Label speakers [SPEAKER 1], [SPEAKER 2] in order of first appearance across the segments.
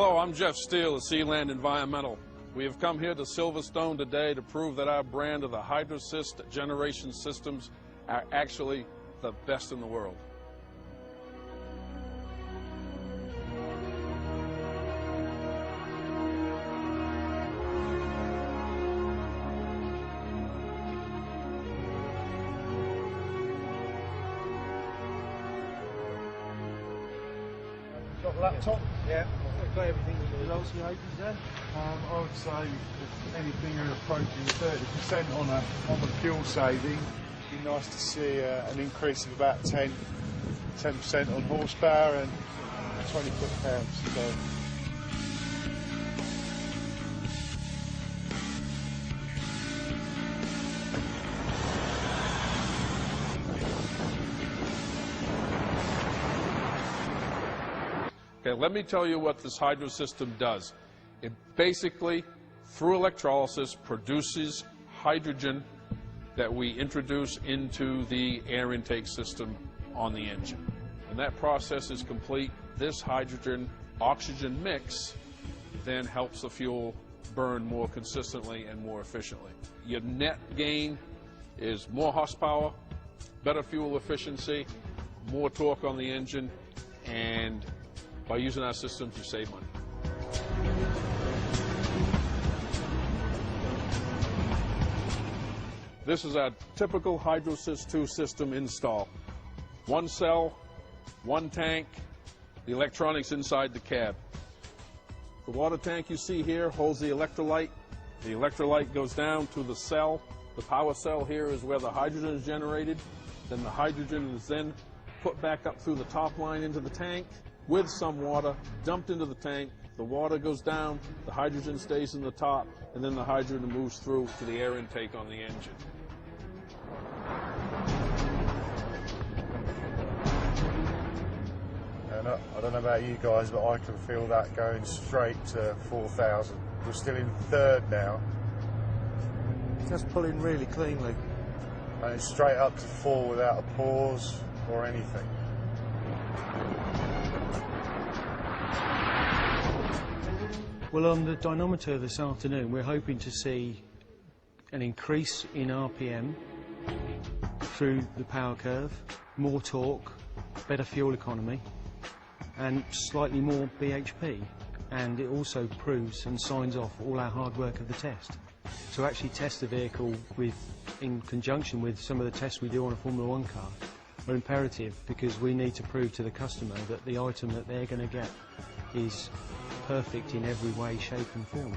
[SPEAKER 1] Hello, I'm Jeff Steele of Sealand Environmental. We have come here to Silverstone today to prove that our brand of the Hydrosys generation systems are actually the best in the world.
[SPEAKER 2] Got the laptop?
[SPEAKER 3] Yeah, we've got everything we need.
[SPEAKER 2] Results you hoping there? I would say if anything are approaching 30% on the fuel saving. It'd be nice to see an increase of about 10% on horsepower and 20 foot-pounds. So.
[SPEAKER 1] Okay, let me tell you what this hydro system does. It basically, through electrolysis, produces hydrogen that we introduce into the air intake system on the engine. When that process is complete, this hydrogen-oxygen mix then helps the fuel burn more consistently and more efficiently. Your net gain is more horsepower, better fuel efficiency, more torque on the engine, and by using our systems, you save money. This is our typical Hydrosys 2 system install. One cell, one tank, the electronics inside the cab. The water tank you see here holds the electrolyte. The electrolyte goes down to the cell. The power cell here is where the hydrogen is generated. Then the hydrogen is then put back up through the top line into the tank with some water dumped into the tank. The water goes down, the hydrogen stays in the top, and then the hydrogen moves through to the air intake on the engine.
[SPEAKER 2] And I don't know about you guys, but I can feel that going straight to 4,000. We're still in third now.
[SPEAKER 3] Just pulling really cleanly.
[SPEAKER 2] And it's straight up to 4 without a pause or anything.
[SPEAKER 3] Well, on the dynamometer this afternoon, we're hoping to see an increase in RPM through the power curve, more torque, better fuel economy, and slightly more BHP. And it also proves and signs off all our hard work of the test. To actually test the vehicle in conjunction with some of the tests we do on a Formula 1 car are imperative, because we need to prove to the customer that the item that they're going to get is perfect in every way, shape and form.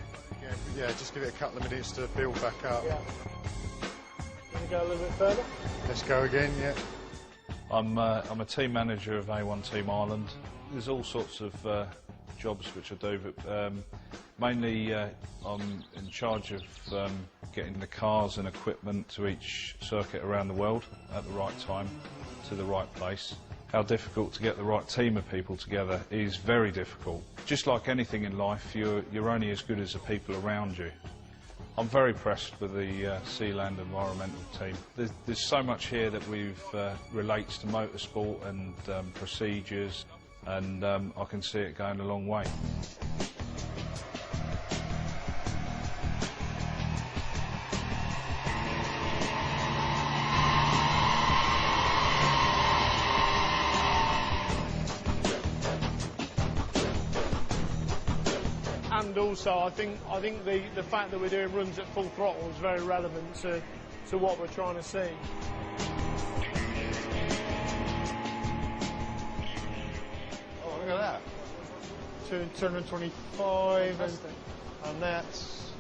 [SPEAKER 2] Yeah, just give it a couple of minutes to build back up.
[SPEAKER 4] Yeah. Can we go a little bit further?
[SPEAKER 2] Let's go again, yeah.
[SPEAKER 5] I'm a team manager of A1 Team Ireland. There's all sorts of jobs which I do, but mainly I'm in charge of getting the cars and equipment to each circuit around the world at the right time, to the right place. How difficult to get the right team of people together is very difficult. Just like anything in life, you're only as good as the people around you. I'm very impressed with the Sealand Environmental team. There's so much here that relates to motorsport and procedures, and I can see it going a long way.
[SPEAKER 4] And also, I think the fact that we're doing runs at full throttle is very relevant to what we're trying to see.
[SPEAKER 2] Oh, look at that.
[SPEAKER 4] 225 and that's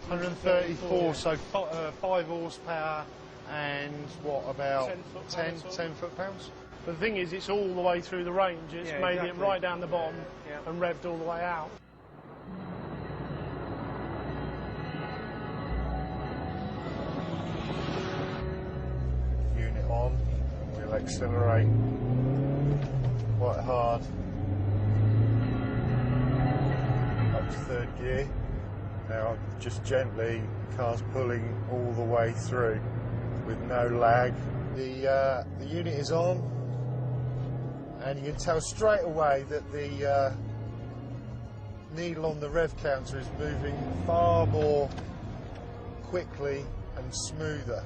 [SPEAKER 4] 134, so 5 horsepower and what, about 10 foot-pounds? But the thing is, it's all the way through the range. It's made it right down the bottom and revved all the way out.
[SPEAKER 2] Unit on, we'll accelerate quite hard up to third gear. Now just gently, car's pulling all the way through with no lag. The unit is on, and you can tell straight away that the needle on the rev counter is moving far more quickly and smoother.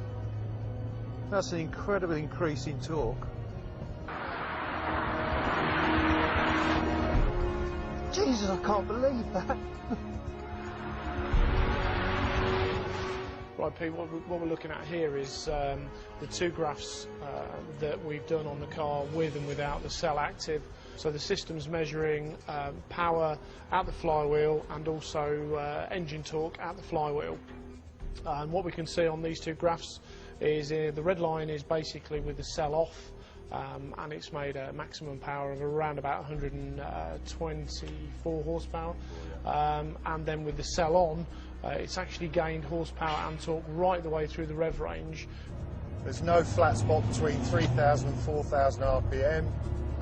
[SPEAKER 3] That's an incredible increase in torque. Jesus, I can't believe that.
[SPEAKER 6] Right, Pete, what we're looking at here is the two graphs that we've done on the car with and without the cell active. So the system's measuring power at the flywheel and also engine torque at the flywheel. And what we can see on these two graphs is the red line is basically with the cell off, and it's made a maximum power of around about 124 horsepower. And then with the cell on, it's actually gained horsepower and torque right the way through the rev range.
[SPEAKER 2] There's no flat spot between 3,000 and 4,000 RPM,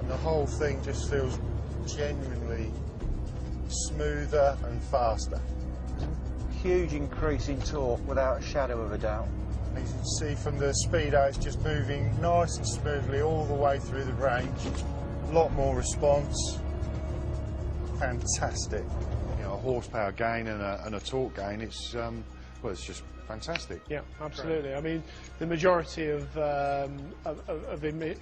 [SPEAKER 2] and the whole thing just feels genuinely smoother and faster.
[SPEAKER 3] Huge increase in torque without a shadow of a doubt.
[SPEAKER 2] As you can see from the speedo, it's just moving nice and smoothly all the way through the range. A lot more response. Fantastic. You know, a horsepower gain and a torque gain, it's well, it's just fantastic.
[SPEAKER 6] Yeah, absolutely. I mean, the majority of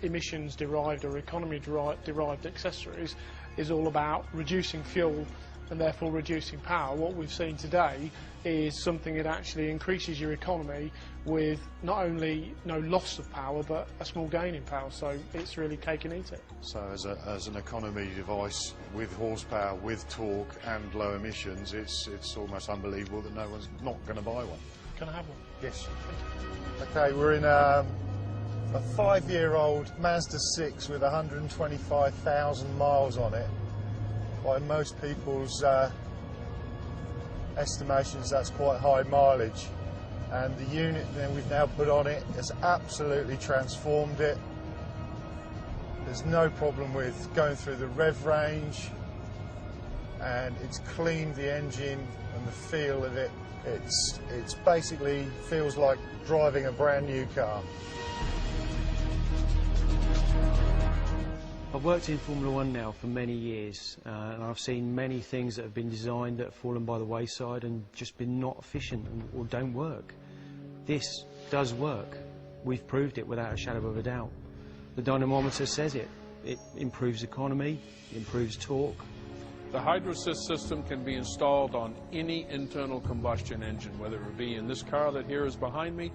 [SPEAKER 6] emissions derived or economy derived accessories is all about reducing fuel and therefore reducing power. What we've seen today is something that actually increases your economy with not only no loss of power but a small gain in power, so it's really cake and eat it.
[SPEAKER 2] So as an economy device with horsepower, with torque and low emissions, it's almost unbelievable that no one's not going to buy one.
[SPEAKER 6] Can I have one?
[SPEAKER 2] Yes. Okay, we're in a 5-year-old Mazda 6 with 125,000 miles on it. By most people's estimations, that's quite high mileage, and the unit then we've now put on it has absolutely transformed it. There's no problem with going through the rev range, and it's cleaned the engine and the feel of it. It's basically feels like driving a brand new car.
[SPEAKER 3] I've worked in Formula One now for many years, and I've seen many things that have been designed that have fallen by the wayside and just been not efficient or don't work. This does work. We've proved it without a shadow of a doubt. The dynamometer says it. It improves economy, it improves torque.
[SPEAKER 1] The HydroSys system can be installed on any internal combustion engine, whether it be in this car that here is behind me,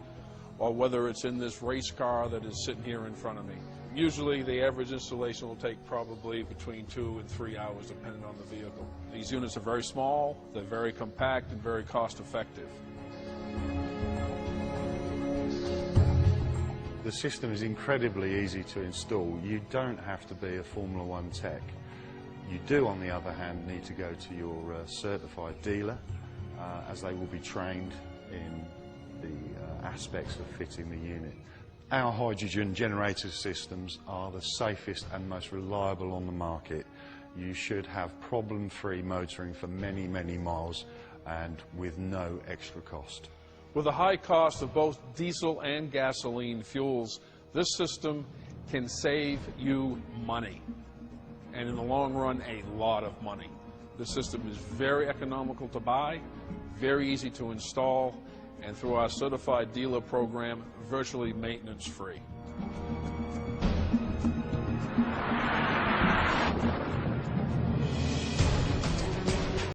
[SPEAKER 1] or whether it's in this race car that is sitting here in front of me. Usually the average installation will take probably between 2 and 3 hours depending on the vehicle. These units are very small, they're very compact and very cost effective.
[SPEAKER 2] The system is incredibly easy to install. You don't have to be a Formula One tech. You do, on the other hand, need to go to your certified dealer, as they will be trained in the aspects of fitting the unit. Our hydrogen generator systems are the safest and most reliable on the market. You should have problem-free motoring for many, many miles and with no extra cost.
[SPEAKER 1] With the high cost of both diesel and gasoline fuels, this system can save you money, and in the long run, a lot of money. The system is very economical to buy, very easy to install, and through our certified dealer program, virtually maintenance-free.